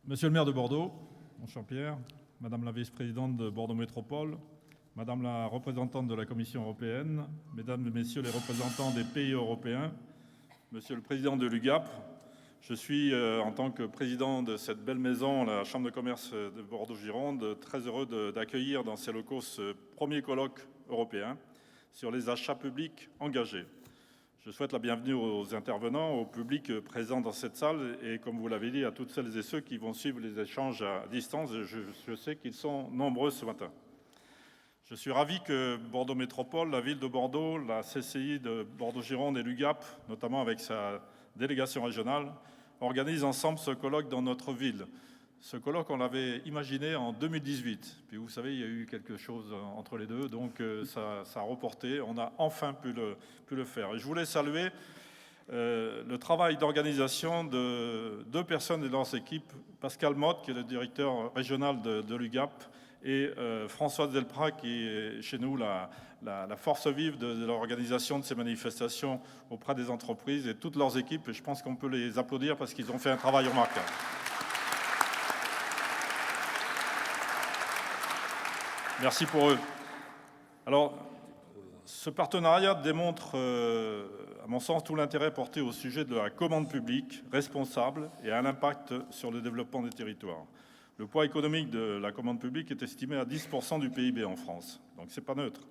Monsieur le maire de Bordeaux, mon cher Pierre, Madame la vice-présidente de Bordeaux Métropole, Madame la représentante de la Commission européenne, Mesdames et Messieurs les représentants des pays européens, Monsieur le président de l'UGAP, je suis, en tant que président de cette belle maison, la Chambre de commerce de Bordeaux-Gironde, très heureux d'accueillir dans ces locaux ce premier colloque européen sur les achats publics engagés. Je souhaite la bienvenue aux intervenants, au public présent dans cette salle et, comme vous l'avez dit, à toutes celles et ceux qui vont suivre les échanges à distance. Je sais qu'ils sont nombreux ce matin. Je suis ravi que Bordeaux Métropole, la ville de Bordeaux, la CCI de Bordeaux-Gironde et l'UGAP, notamment avec sa délégation régionale, organisent ensemble ce colloque dans notre ville. Ce colloque, on l'avait imaginé en 2018. Puis vous savez, il y a eu quelque chose entre les deux, donc ça a reporté. On a enfin pu le faire. Et je voulais saluer le travail d'organisation de deux personnes de leurs équipes, Pascal Motte, qui est le directeur régional de l'UGAP, et Françoise Delprat, qui est chez nous la force vive de l'organisation de ces manifestations auprès des entreprises et toutes leurs équipes. Et je pense qu'on peut les applaudir parce qu'ils ont fait un travail remarquable. Merci pour eux. Alors, ce partenariat démontre, à mon sens, tout l'intérêt porté au sujet de la commande publique responsable et à l'impact sur le développement des territoires. Le poids économique de la commande publique est estimé à 10% du PIB en France, donc c'est pas neutre.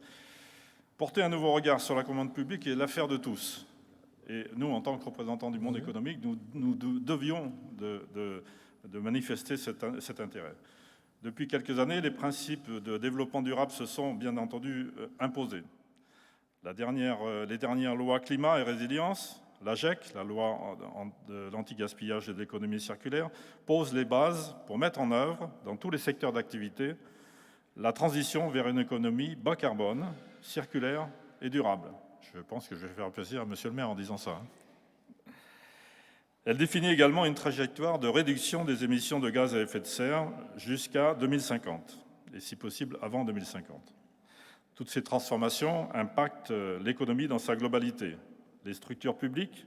Porter un nouveau regard sur la commande publique est l'affaire de tous. Et nous, en tant que représentants du monde économique, nous devions de manifester cet intérêt. Depuis quelques années, les principes de développement durable se sont bien entendu imposés. Les dernières lois climat et résilience, la GEC, la loi de l'anti-gaspillage et de l'économie circulaire, posent les bases pour mettre en œuvre, dans tous les secteurs d'activité, la transition vers une économie bas carbone, circulaire et durable. Je pense que je vais faire plaisir à Monsieur le maire en disant ça. Elle définit également une trajectoire de réduction des émissions de gaz à effet de serre jusqu'à 2050, et si possible avant 2050. Toutes ces transformations impactent l'économie dans sa globalité. Les structures publiques,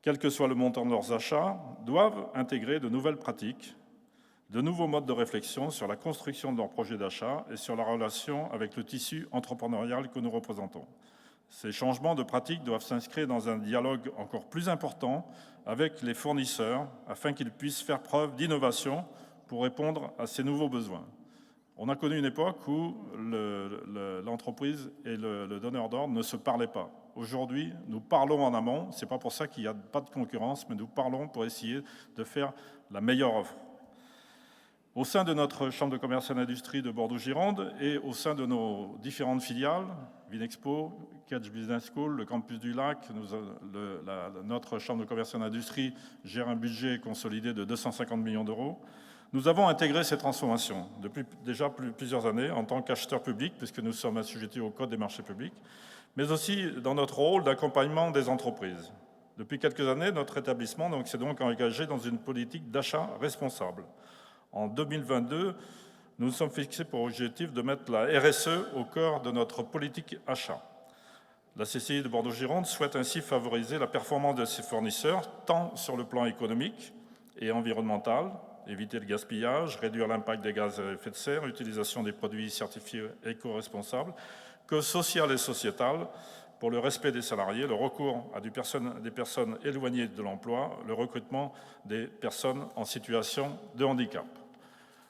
quel que soit le montant de leurs achats, doivent intégrer de nouvelles pratiques, de nouveaux modes de réflexion sur la construction de leurs projets d'achat et sur la relation avec le tissu entrepreneurial que nous représentons. Ces changements de pratiques doivent s'inscrire dans un dialogue encore plus important avec les fournisseurs afin qu'ils puissent faire preuve d'innovation pour répondre à ces nouveaux besoins. On a connu une époque où l'entreprise et le donneur d'ordre ne se parlaient pas. Aujourd'hui, nous parlons en amont. Ce n'est pas pour ça qu'il n'y a pas de concurrence, mais nous parlons pour essayer de faire la meilleure offre. Au sein de notre Chambre de commerce et d'industrie de Bordeaux-Gironde et au sein de nos différentes filiales, Vinexpo, Catch Business School, le Campus du Lac, notre Chambre de commerce et d'industrie gère un budget consolidé de 250 millions d'euros. Nous avons intégré ces transformations depuis déjà plusieurs années en tant qu'acheteurs publics, puisque nous sommes assujettis au Code des marchés publics, mais aussi dans notre rôle d'accompagnement des entreprises. Depuis quelques années, notre établissement s'est donc engagé dans une politique d'achat responsable. En 2022, nous nous sommes fixés pour objectif de mettre la RSE au cœur de notre politique achat. La CCI de Bordeaux-Gironde souhaite ainsi favoriser la performance de ses fournisseurs, tant sur le plan économique et environnemental, éviter le gaspillage, réduire l'impact des gaz à effet de serre, utilisation des produits certifiés éco-responsables, que social et sociétal, pour le respect des salariés, le recours à des personnes éloignées de l'emploi, le recrutement des personnes en situation de handicap.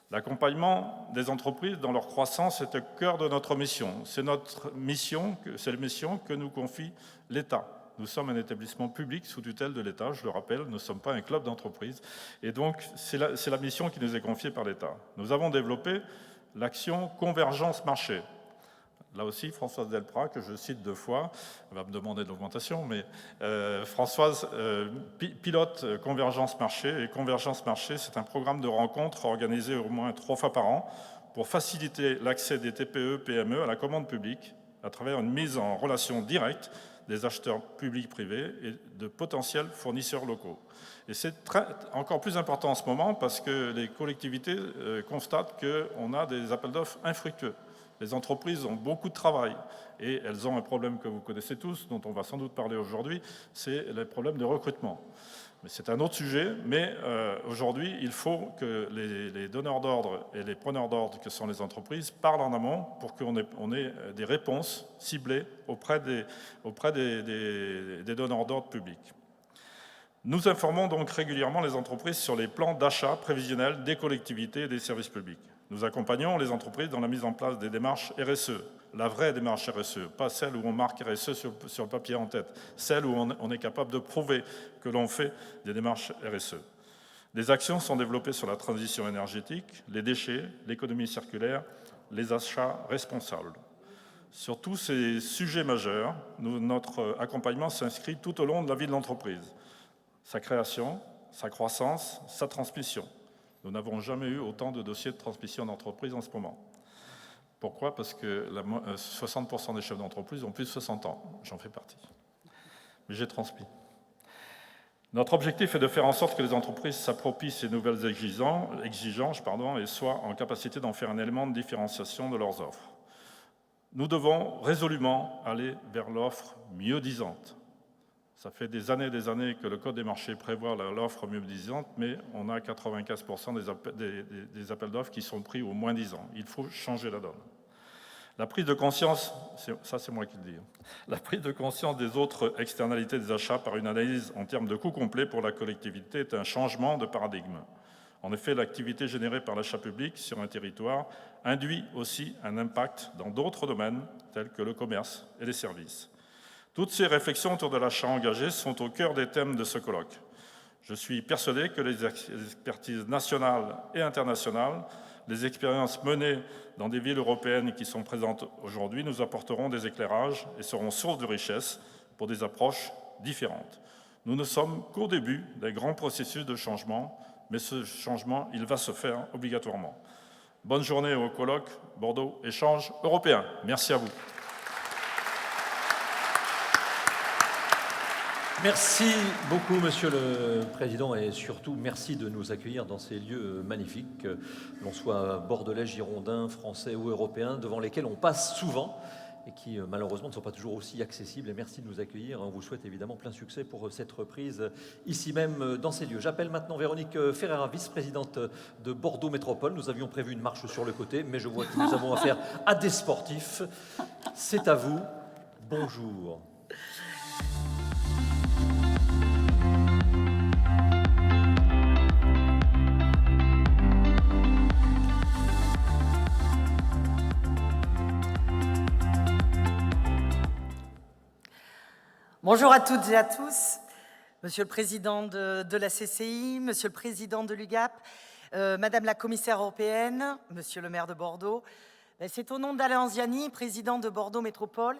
L'accompagnement des entreprises dans leur croissance est au cœur de notre mission. C'est la mission que nous confie l'État. Nous sommes un établissement public sous tutelle de l'État, je le rappelle, nous ne sommes pas un club d'entreprise. Et donc, c'est la mission qui nous est confiée par l'État. Nous avons développé l'action Convergence Marché. Là aussi, Françoise Delprat, que je cite 2 fois, elle va me demander de l'augmentation, mais Françoise pilote Convergence Marché. Et Convergence Marché, c'est un programme de rencontres organisé au moins 3 fois par an pour faciliter l'accès des TPE-PME à la commande publique à travers une mise en relation directe des acheteurs publics-privés et de potentiels fournisseurs locaux. Et c'est encore plus important en ce moment parce que les collectivités constatent qu'on a des appels d'offres infructueux. Les entreprises ont beaucoup de travail et elles ont un problème que vous connaissez tous, dont on va sans doute parler aujourd'hui, c'est le problème de recrutement. Mais c'est un autre sujet, mais aujourd'hui, il faut que les donneurs d'ordre et les preneurs d'ordre, que sont les entreprises, parlent en amont pour qu'on ait des réponses ciblées auprès des donneurs d'ordre publics. Nous informons donc régulièrement les entreprises sur les plans d'achat prévisionnels des collectivités et des services publics. Nous accompagnons les entreprises dans la mise en place des démarches RSE, la vraie démarche RSE, pas celle où on marque RSE sur le papier en tête, celle où on est capable de prouver que l'on fait des démarches RSE. Des actions sont développées sur la transition énergétique, les déchets, l'économie circulaire, les achats responsables. Sur tous ces sujets majeurs, notre accompagnement s'inscrit tout au long de la vie de l'entreprise. Sa création, sa croissance, sa transmission. Nous n'avons jamais eu autant de dossiers de transmission d'entreprise en ce moment. Pourquoi? Parce que 60% des chefs d'entreprise ont plus de 60 ans. J'en fais partie. Mais j'ai transmis. Notre objectif est de faire en sorte que les entreprises s'approprient ces nouvelles exigences et soient en capacité d'en faire un élément de différenciation de leurs offres. Nous devons résolument aller vers l'offre mieux-disante. Ça fait des années que le Code des marchés prévoit l'offre mieux-disante, mais on a 95% des appels d'offres qui sont pris au moins 10 ans. Il faut changer la donne. La prise de conscience, ça c'est moi qui le dis, la prise de conscience des autres externalités des achats par une analyse en termes de coût complet pour la collectivité est un changement de paradigme. En effet, l'activité générée par l'achat public sur un territoire induit aussi un impact dans d'autres domaines tels que le commerce et les services. Toutes ces réflexions autour de l'achat engagé sont au cœur des thèmes de ce colloque. Je suis persuadé que les expertises nationales et internationales, les expériences menées dans des villes européennes qui sont présentes aujourd'hui nous apporteront des éclairages et seront source de richesse pour des approches différentes. Nous ne sommes qu'au début d'un grand processus de changement, mais ce changement, il va se faire obligatoirement. Bonne journée au colloque Bordeaux Échange Européen. Merci à vous. Merci beaucoup, Monsieur le Président, et surtout merci de nous accueillir dans ces lieux magnifiques, l'on soit bordelais, girondins, français ou européens, devant lesquels on passe souvent et qui malheureusement ne sont pas toujours aussi accessibles. Et merci de nous accueillir. On vous souhaite évidemment plein succès pour cette reprise ici même dans ces lieux. J'appelle maintenant Véronique Ferreira, vice-présidente de Bordeaux Métropole. Nous avions prévu une marche sur le côté, mais je vois que nous avons affaire à des sportifs. C'est à vous. Bonjour. Bonjour à toutes et à tous, Monsieur le Président de la CCI, Monsieur le Président de l'UGAP, Madame la Commissaire européenne, Monsieur le maire de Bordeaux. C'est au nom d'Alain Anziani, président de Bordeaux Métropole,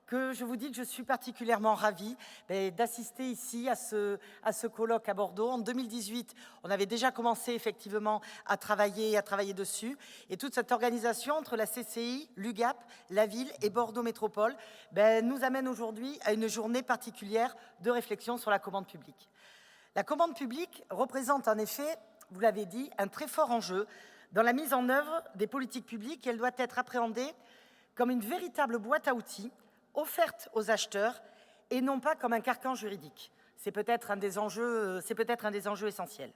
que je vous dis que je suis particulièrement ravie d'assister ici à ce colloque à Bordeaux. En 2018, on avait déjà commencé effectivement à travailler dessus. Et toute cette organisation entre la CCI, l'UGAP, la ville et Bordeaux Métropole nous amène aujourd'hui à une journée particulière de réflexion sur la commande publique. La commande publique représente en effet, vous l'avez dit, un très fort enjeu dans la mise en œuvre des politiques publiques. Elle doit être appréhendée comme une véritable boîte à outils offerte aux acheteurs et non pas comme un carcan juridique. C'est peut-être un des enjeux essentiels.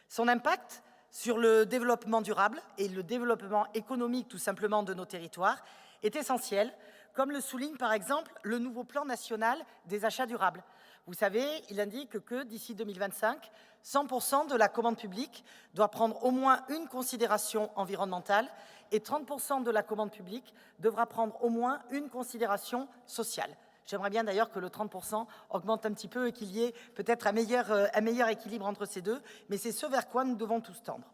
Son impact sur le développement durable et le développement économique tout simplement de nos territoires est essentiel, comme le souligne par exemple le nouveau plan national des achats durables. Vous savez, il indique que d'ici 2025, 100% de la commande publique doit prendre au moins une considération environnementale et 30% de la commande publique devra prendre au moins une considération sociale. J'aimerais bien d'ailleurs que le 30% augmente un petit peu et qu'il y ait peut-être un meilleur équilibre entre ces deux, mais c'est ce vers quoi nous devons tous tendre.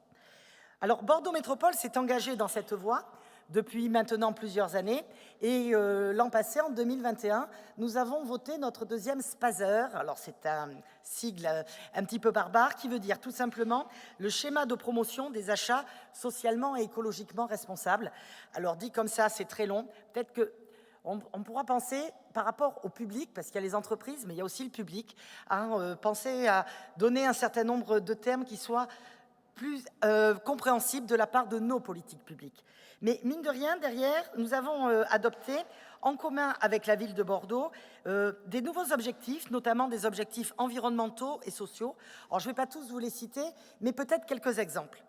Alors Bordeaux Métropole s'est engagé dans cette voie depuis maintenant plusieurs années. Et l'an passé, en 2021, nous avons voté notre deuxième SPASER. Alors c'est un sigle un petit peu barbare qui veut dire tout simplement le schéma de promotion des achats socialement et écologiquement responsables. Alors dit comme ça, c'est très long. Peut-être qu'on pourra penser par rapport au public, parce qu'il y a les entreprises, mais il y a aussi le public, penser à donner un certain nombre de termes qui soient plus compréhensible de la part de nos politiques publiques. Mais mine de rien, derrière, nous avons adopté, en commun avec la ville de Bordeaux, des nouveaux objectifs, notamment des objectifs environnementaux et sociaux. Alors, je ne vais pas tous vous les citer, mais peut-être quelques exemples.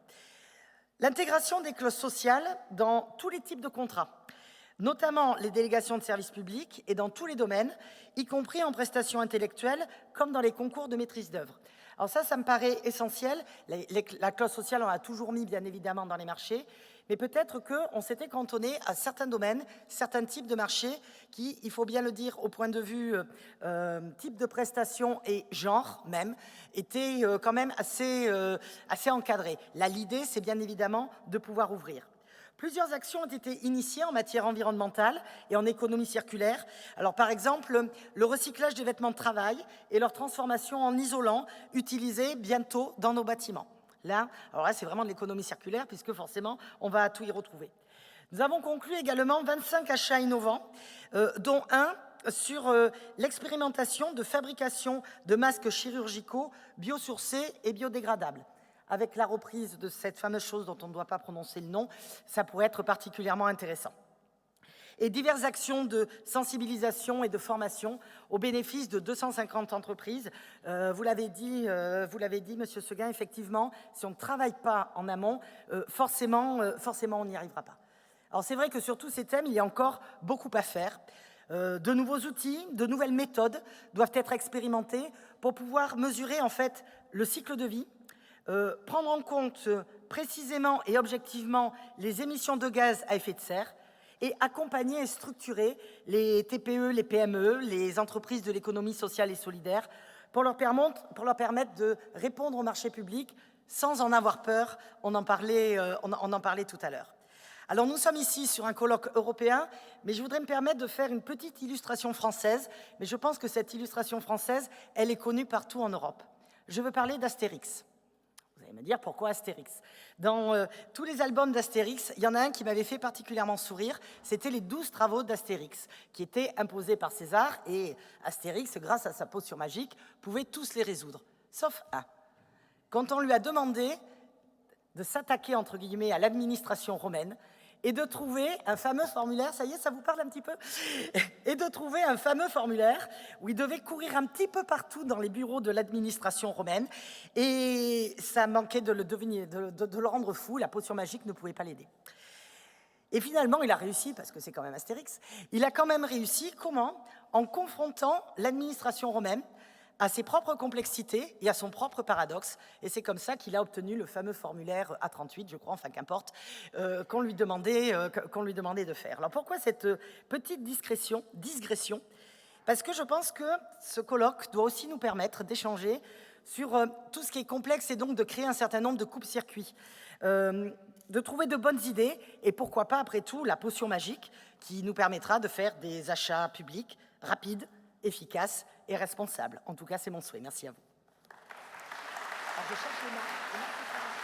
L'intégration des clauses sociales dans tous les types de contrats, notamment les délégations de services publics et dans tous les domaines, y compris en prestations intellectuelles, comme dans les concours de maîtrise d'œuvre. Alors ça me paraît essentiel. La clause sociale, on l'a toujours mis, bien évidemment, dans les marchés, mais peut-être qu'on s'était cantonné à certains domaines, certains types de marchés qui, il faut bien le dire, au point de vue type de prestation et genre même, étaient quand même assez encadrés. Là, l'idée, c'est bien évidemment de pouvoir ouvrir. Plusieurs actions ont été initiées en matière environnementale et en économie circulaire. Alors, par exemple, le recyclage des vêtements de travail et leur transformation en isolant utilisés bientôt dans nos bâtiments. Alors là, c'est vraiment de l'économie circulaire puisque forcément, on va tout y retrouver. Nous avons conclu également 25 achats innovants, dont un sur l'expérimentation de fabrication de masques chirurgicaux biosourcés et biodégradables. Avec la reprise de cette fameuse chose dont on ne doit pas prononcer le nom, ça pourrait être particulièrement intéressant. Et diverses actions de sensibilisation et de formation au bénéfice de 250 entreprises. Vous l'avez dit, Monsieur Seguin, effectivement, si on ne travaille pas en amont, forcément, on n'y arrivera pas. Alors c'est vrai que sur tous ces thèmes, il y a encore beaucoup à faire. De nouveaux outils, de nouvelles méthodes doivent être expérimentées pour pouvoir mesurer en fait le cycle de vie, prendre en compte précisément et objectivement les émissions de gaz à effet de serre et accompagner et structurer les TPE, les PME, les entreprises de l'économie sociale et solidaire pour leur permettre de répondre au marché public sans en avoir peur. On en parlait tout à l'heure. Alors nous sommes ici sur un colloque européen, mais je voudrais me permettre de faire une petite illustration française, mais je pense que cette illustration française, elle est connue partout en Europe. Je veux parler d'Astérix. Vous allez me dire pourquoi Astérix. Dans tous les albums d'Astérix, il y en a un qui m'avait fait particulièrement sourire, c'était les 12 travaux d'Astérix, qui étaient imposés par César, et Astérix, grâce à sa potion magique, pouvait tous les résoudre, sauf un. Quand on lui a demandé de s'attaquer, entre guillemets, à l'administration romaine, et de trouver un fameux formulaire, ça y est, ça vous parle un petit peu? Et de trouver un fameux formulaire où il devait courir un petit peu partout dans les bureaux de l'administration romaine, et ça manquait de le rendre fou, la potion magique ne pouvait pas l'aider. Et finalement, il a réussi, parce que c'est quand même Astérix, il a quand même réussi, comment? En confrontant l'administration romaine à ses propres complexités et à son propre paradoxe. Et c'est comme ça qu'il a obtenu le fameux formulaire A38, je crois, enfin qu'importe, qu'on lui demandait de faire. Alors pourquoi cette petite digression? Parce que je pense que ce colloque doit aussi nous permettre d'échanger sur tout ce qui est complexe et donc de créer un certain nombre de coupe-circuits, de trouver de bonnes idées et pourquoi pas, après tout, la potion magique qui nous permettra de faire des achats publics rapides, efficaces et responsables. En tout cas, c'est mon souhait. Merci à vous.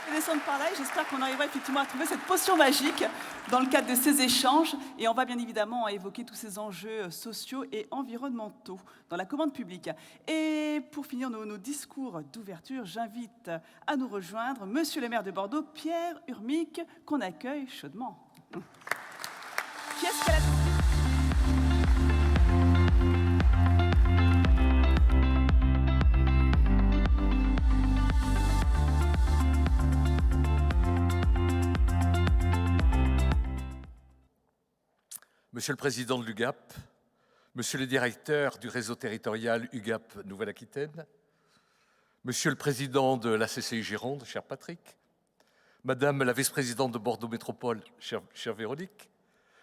Je vais descendre par là et j'espère qu'on arrivera effectivement à trouver cette potion magique dans le cadre de ces échanges. Et on va bien évidemment évoquer tous ces enjeux sociaux et environnementaux dans la commande publique. Et pour finir nos discours d'ouverture, j'invite à nous rejoindre Monsieur le maire de Bordeaux, Pierre Urmic, qu'on accueille chaudement. Qui est-ce qu'elle a... Monsieur le président de l'UGAP, monsieur le directeur du réseau territorial UGAP Nouvelle-Aquitaine, monsieur le président de la CCI Gironde, cher Patrick, madame la vice-présidente de Bordeaux Métropole, chère Véronique,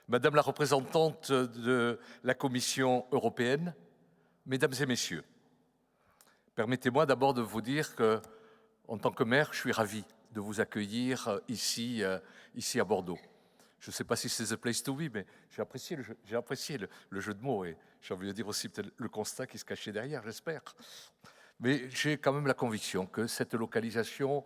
madame la représentante de la Commission européenne, mesdames et messieurs, permettez-moi d'abord de vous dire que, en tant que maire, je suis ravi de vous accueillir ici à Bordeaux. Je ne sais pas si c'est the place to be, mais j'ai apprécié le jeu de mots et j'ai envie de dire aussi peut-être le constat qui se cachait derrière, j'espère. Mais j'ai quand même la conviction que cette localisation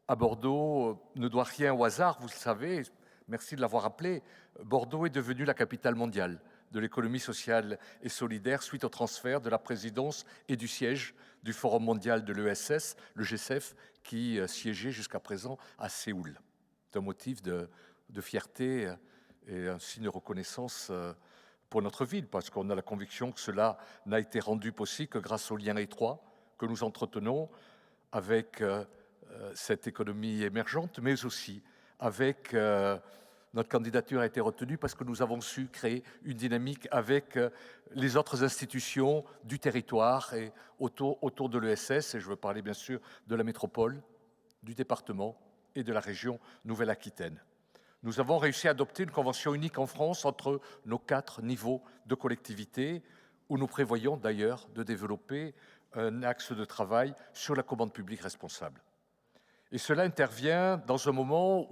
à Bordeaux ne doit rien au hasard. Vous le savez, merci de l'avoir rappelé, Bordeaux est devenue la capitale mondiale de l'économie sociale et solidaire suite au transfert de la présidence et du siège du Forum mondial de l'ESS, le G7, qui siégeait jusqu'à présent à Séoul. C'est un motif de fierté et un signe de reconnaissance pour notre ville, parce qu'on a la conviction que cela n'a été rendu possible que grâce aux liens étroits que nous entretenons avec cette économie émergente, mais aussi avec notre candidature a été retenue parce que nous avons su créer une dynamique avec les autres institutions du territoire et autour de l'ESS, et je veux parler bien sûr de la métropole, du département et de la région Nouvelle-Aquitaine. Nous avons réussi à adopter une convention unique en France entre nos 4 niveaux de collectivité, où nous prévoyons d'ailleurs de développer un axe de travail sur la commande publique responsable. Et cela intervient dans un moment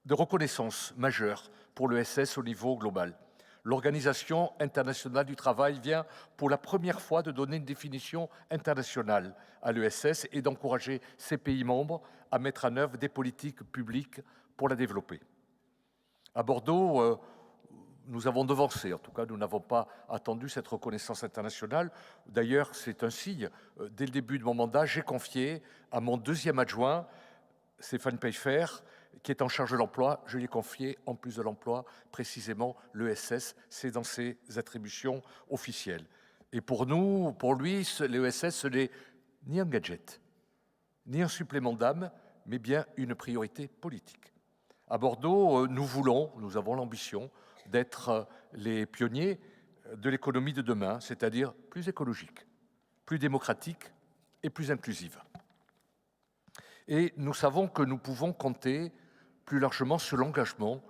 de reconnaissance majeure pour l'ESS au niveau global. L'Organisation internationale du travail vient pour la première fois de donner une définition internationale à l'ESS et d'encourager ses pays membres à mettre en œuvre des politiques publiques pour la développer. À Bordeaux, nous avons devancé, en tout cas, nous n'avons pas attendu cette reconnaissance internationale. D'ailleurs, c'est un signe. Dès le début de mon mandat, j'ai confié à mon 2e adjoint, Stéphane Peyfer, qui est en charge de l'emploi, je lui ai confié, en plus de l'emploi, précisément l'ESS, c'est dans ses attributions officielles. Et pour nous, pour lui, l'ESS, ce n'est ni un gadget, ni un supplément d'âme, mais bien une priorité politique. À Bordeaux, nous avons l'ambition d'être les pionniers de l'économie de demain, c'est-à-dire plus écologique, plus démocratique et plus inclusive. Et nous savons que nous pouvons compter plus largement sur l'engagement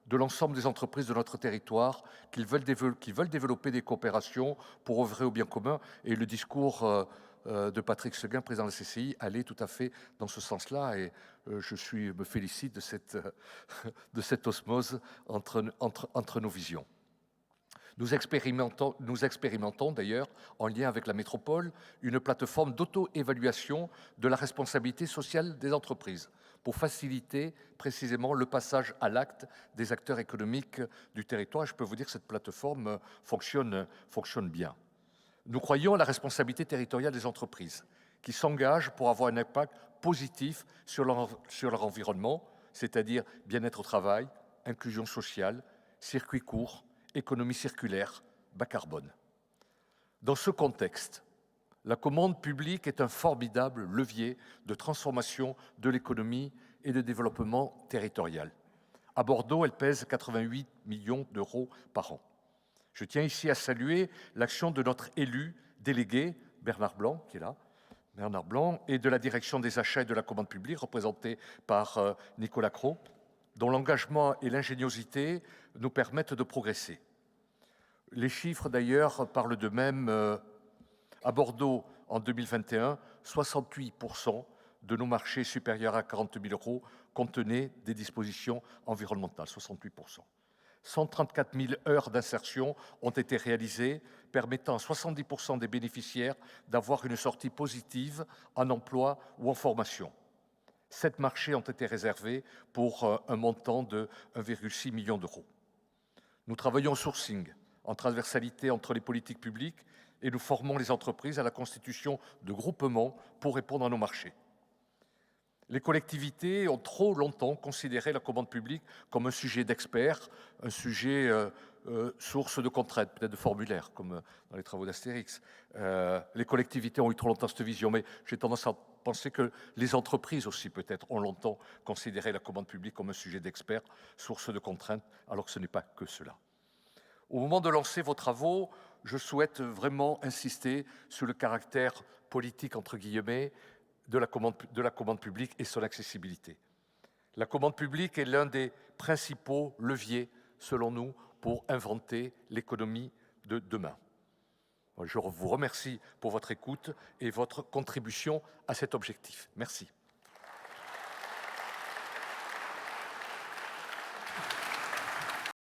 de l'ensemble des entreprises de notre territoire qui veulent développer des coopérations pour œuvrer au bien commun. Et le discours de Patrick Seguin, président de la CCI, allait tout à fait dans ce sens-là. Et je me félicite de cette osmose entre nos visions. Nous expérimentons d'ailleurs, en lien avec la métropole, une plateforme d'auto-évaluation de la responsabilité sociale des entreprises pour faciliter précisément le passage à l'acte des acteurs économiques du territoire. Je peux vous dire que cette plateforme fonctionne bien. Nous croyons à la responsabilité territoriale des entreprises qui s'engagent pour avoir un impact positif sur leur environnement, c'est-à-dire bien-être au travail, inclusion sociale, circuits courts, économie circulaire, bas carbone. Dans ce contexte, la commande publique est un formidable levier de transformation de l'économie et de développement territorial. À Bordeaux, elle pèse 88 millions d'euros par an. Je tiens ici à saluer l'action de notre élu délégué, Bernard Blanc, qui est là, Bernard Blanc, et de la direction des achats et de la commande publique, représentée par Nicolas Cros, dont l'engagement et l'ingéniosité nous permettent de progresser. Les chiffres, d'ailleurs, parlent d'eux-mêmes. À Bordeaux, en 2021, 68% de nos marchés supérieurs à 40 000 euros contenaient des dispositions environnementales, 68%. 134 000 heures d'insertion ont été réalisées, permettant à 70% des bénéficiaires d'avoir une sortie positive en emploi ou en formation. 7 marchés ont été réservés pour un montant de 1,6 million d'euros. Nous travaillons au sourcing, en transversalité entre les politiques publiques, et nous formons les entreprises à la constitution de groupements pour répondre à nos marchés. Les collectivités ont trop longtemps considéré la commande publique comme un sujet d'experts, un sujet source de contraintes, peut-être de formulaires, comme dans les travaux d'Astérix. Les collectivités ont eu trop longtemps cette vision, mais j'ai tendance à penser que les entreprises aussi, peut-être, ont longtemps considéré la commande publique comme un sujet d'experts, source de contraintes, alors que ce n'est pas que cela. Au moment de lancer vos travaux, je souhaite vraiment insister sur le caractère politique, entre guillemets, de la commande publique et son accessibilité. La commande publique est l'un des principaux leviers, selon nous, pour inventer l'économie de demain. Je vous remercie pour votre écoute et votre contribution à cet objectif. Merci.